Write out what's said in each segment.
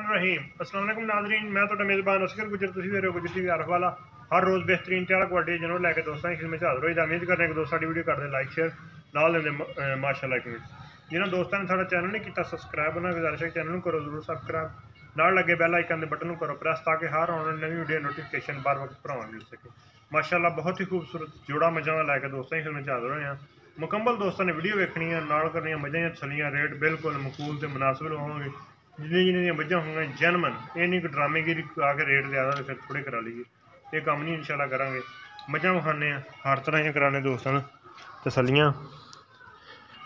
बिस्मिल्लाहिर्रहमानिर्रहीम। अस्सलाम वालेकुम नाज़रीन, मैं तो मेज़बान असगर गुजर तुसी वेरे गुजर टीवी आरफ वाला हर रोज़ बेहतरीन तैयार क्वालिटी जनों लैके दोस्तों की खिदमत हाज़र होई। उम्मीद करने कि दोस्त साडी वीडियो करदे लाइक शेयर नाल देंदे माशाअल्लाह कमेंट। जिन्हां दोस्तां ने साडा चैनल नहीं किया सब्सक्राइब, उन्हां गुजारिश है चैनल करो जरूर सब्सक्राइब, नाल लगे बैल आइकन के बटन करो प्रेस ताकि हर आने वाली नवी वीडियो नोटिफिकेशन बार वक्त भरावां मिल सके। माशाअल्लाह बहुत ही खूबसूरत जोड़ा मझां लैके दोस्तों की खिदमत हाज़र होए हैं। मुकम्मल दोस्तों ने वीडियो वेखनी है, नाल करनी मझां छलियां रेट बिल्कुल मकूल तो मुनासिब होंगे। जिन्नी मझां होंगे जनमन, ये नहीं कि ड्रामेगिरी आके रेट ज़्यादा तो फिर थोड़े करा लीजिए, ये काम नहीं इंशाल्लाह करांगे। मझां विखाने हर तरह दियां कराने दोस्तों तसलियां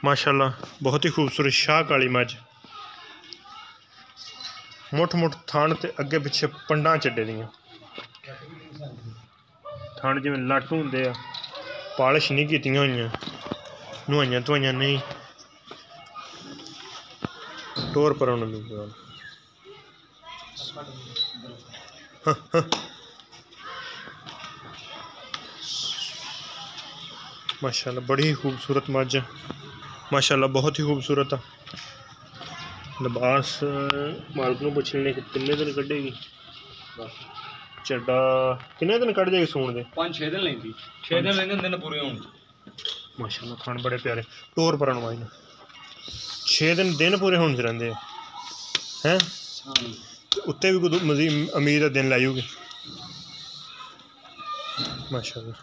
माशाल्लाह बहुत ही खूबसूरत शाह काली मझ, मुठ मुठ थान ते अगे पिछे पंडा चड्डे दियां थान जिवें लट होंदे आ, पालिश नहीं कीतियां होइयां, नुआइयां धोइयां नहीं, टोर पर माशाल्लाह बड़ी ही खूबसूरत मझ, माशाल्लाह बहुत ही खूबसूरत है। लिबास मालक नूं पुछ लेने कितने दिन कढ़ेगी, चड्डा कितने दिन कढ़ जाएगी सूण दे? 5-6 दिन लेंदी, 6 दिन लेंदे हुंदे ने पूरे होण। माशाल्लाह खान बड़े प्यारे टोर पर अनुवाई ना 6 दिन पूरे होने च रहिंदे हैं। उत्ते भी कोई मजीद उम्मीद है दिन लाइयोगे माशाल्लाह।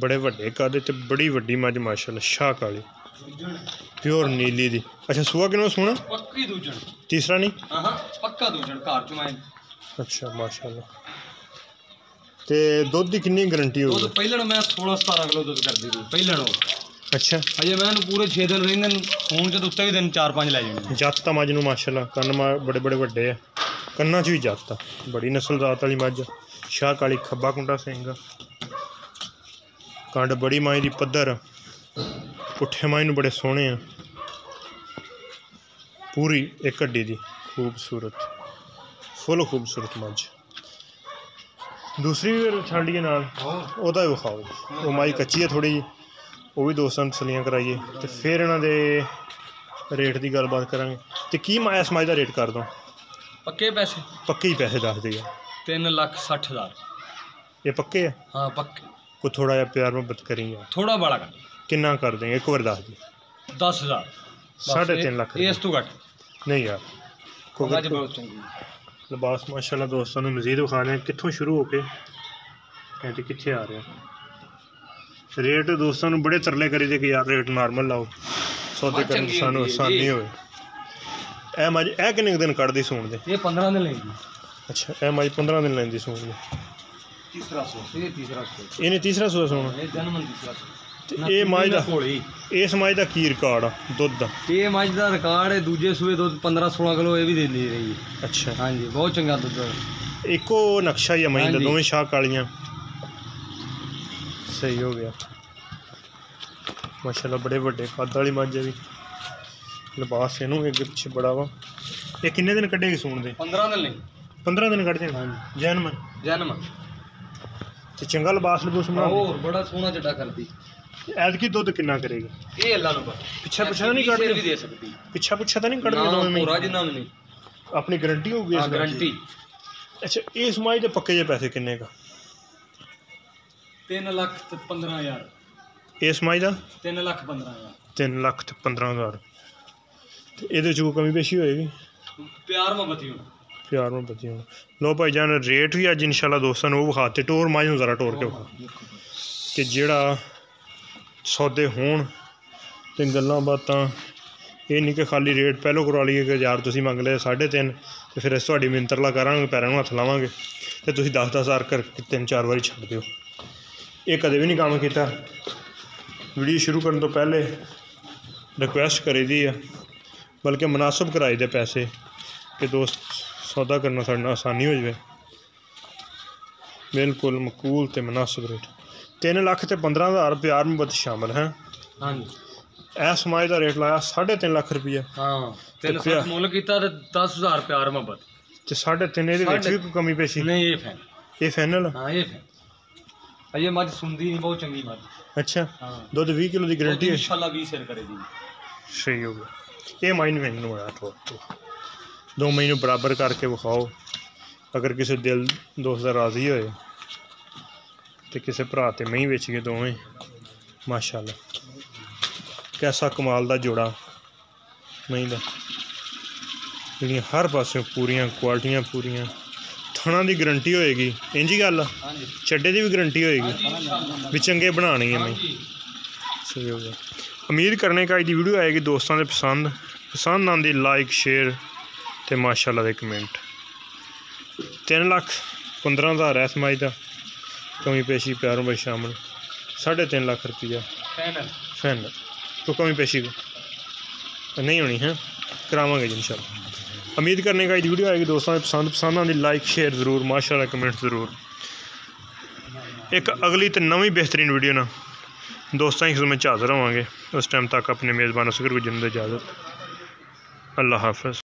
बड़े वड्डे कद ते बड़ी वड्डी मझ माशाल्लाह शाह काली प्योर नीली दी। अच्छा सुआ किनो सोना? पक्की दूजन, तीसरा नहीं? हां पक्का दूजन घर च मैं। अच्छा माशाल्लाह। ते दुध दी कितनी गारंटी होगी? दुध पहले मैं 16-17 किलो दुध करदी थी पहले। अच्छा अजे मैं पूरे 6 दिन रहिंदे हूं च उत्ते भी दिन 4-5 लै जाने। जत्त मझ नूं माशाल्लाह कन्न बड़े बड़े वड्डे है, कन्ना च भी जत्त बड़ी नस्लजात वाली मझ शाह काली खब्बा कुंडा सिंह, कंड बड़ी माई दी पद्धर, पुट्ठे माई नूं बड़े सोहने हैं, पूरी एक हड्डी दी खूबसूरत फुल खूबसूरत मझ। दूसरी भी छाड़िए नाल ओहदा भी विखाओ, वो माई कच्ची है थोड़ी जी, वो भी दोस्तां तसलियां कराइए तो फिर इन्हां दे रेट की गलबात करांगे। तो की इस मझ का रेट कर दो? पक्के पैसे? पक्के ही पैसे दस दिए 3,60,000 ये पक्के है? हाँ पक्के। को थोड़ा जिहा प्यार मोहब्बत करी यार, थोड़ा बड़ा कर किन्ना कर देंगे एक बार दस दी? 10,000 3.5 लाख इस तो घट नहीं यार। मझ बहुत चंगी लिबास माशाल्लाह दोस्तों ने मजीद विखाने कित्थों शुरू होके कहते कित्थे आ रहे हैं। रेट दोस्तों ने बड़े तरले करी दे कि यार रेट नॉर्मल लाओ सौदे करने सानू आसानी होए। ए मझ ए किन्ने दिन कढ़दी सूण दे? ये 15 दिन लेंदी। अच्छा ए मझ 15 दिन लेंदी सूण दे। तीसरा सो ये तीसरा सो इन्हें तीसरा सूआ सोना? ये जन्मन तीसरा सो। ये मझ दा इस मझ दा की रिकॉर्ड आ दुध दा? ये मझ दा रिकॉर्ड है दूजे सूए दुध 15-16 किलो ये भी देंदी रही। अच्छा हां जी बहुत चंगा दुध। इको नक्शा ही है मझ दा, दोवें शाह कालियां सही हो गया माशाल्लाह। बड़े वड्डे कद वाली मझ है भी, लिबास इनू अगे पिछे बड़ा वा। ये किन्ने दिन कढ़ेगी सूण दे? 15 दिन नहीं 15 दिन कढ़ देना जैनमन जन्म ते चंगा लिबास लबूस बना और बड़ा सोहना चड्डा करदी। ऐतकी दुध किन्ना करेगी? ये अल्लाह नु पता, पिछा पुछा तो नहीं कढ़ भी दे सकदी, पिछा पुछा तो नहीं कढ़ दे दोवें में? पूरा जिन्ना नहीं अपनी गारंटी होगी इस गारंटी। अच्छा इस मझ दे पक्के जे पैसे किन्ने का? 3,15,000 इस मझ दा 3,15,000 3,15,000। तो ये कोई कमी पेशी होएगी? प्यार मोहब्बत ही प्यार मोहब्बत ही होना। लो भाई जान रेट भी अज इंशाल्लाह दोस्तों ने वो विखाते। टोर मझ नूं जरा टोर के विखा कि जेड़ा सौदे होण ते गल्लां बातां, ये नहीं कि खाली रेट पहलों करवा लीए कि यार तुसीं मंग ले 3.5 तो फिर अस तुहाडी मिंतरला करांगे पैरां नूं हत्थ लावांगे तो तुसीं 10-10 हज़ार कर 3-4 बारी छड्ड दिओ। ये कदे भी नहीं काम किया। वीडियो शुरू करने तो पहले रिक्वेस्ट करी दी है, बल्कि मुनासिब कराई दे पैसे कि दोस्त सौदा करना साढ़े नाल आसानी हो जाए। बिल्कुल मकूल ते मुनासिब रेट 3,15,000 प्यार मोहब्बत शामिल है। हाँ इस मझ का रेट लाया 3.5 लाख रुपया। हाँ 3 मुल कीता ते 10,000 प्यार मोहब्बत ते 3.5 ਇਹਦੇ ਵਿੱਚ ਵੀ ਕੋਈ ਕਮੀ ਪੇਸ਼ੀ नहीं। ये फाइनल? हाँ ये फैन। ये मझ सुनदी नहीं बहुत चंगी मझ। अच्छा हाँ दुध 20 किलो की गारंटी है इंशाल्लाह 20 शेयर करेगी। सही हो गया। ये माई नूं इंज होया ठोक दो मई बराबर करके विखाओ। अगर किसी दिल दोस्त का राजी होए तो किसी भरा ते मई बेच गए दोवें माशाअल्लाह। कैसा कमाल का जोड़ा मई का, ਜਿਹੜੀਆਂ हर पासों पूरियां क्वालिटियां पूरियां। थणा की गारंटी होएगी, इंजी गल छड्डे की भी गारंटी होएगी भी चंगे बनाने है मई। सही हो गया। उम्मीद करने का अज की वीडियो आएगी दोस्तों के पसंद आती लाइक शेयर तो माशाअल्लाह दे कमेंट। 3,15,000 है इस मई का, कमी पेशी प्यारों भाई शामिल 3.5 लाख रुपया फैनल। तो कमी पेशी नहीं होनी है, करावांगे जी इंशाल्लाह। उम्मीद करने का वीडियो आएगी दोस्तों पसंद आती लाइक शेयर ज़रूर माशाअल्लाह कमेंट ज़रूर। एक अगली तो नवी बेहतरीन वीडियो ना दोस्तों की खिदमत हाज़िर होवांगे। उस टाइम तक अपने मेज़बान असगर गुजर दी इजाज़त। अल्लाह हाफ़िज़।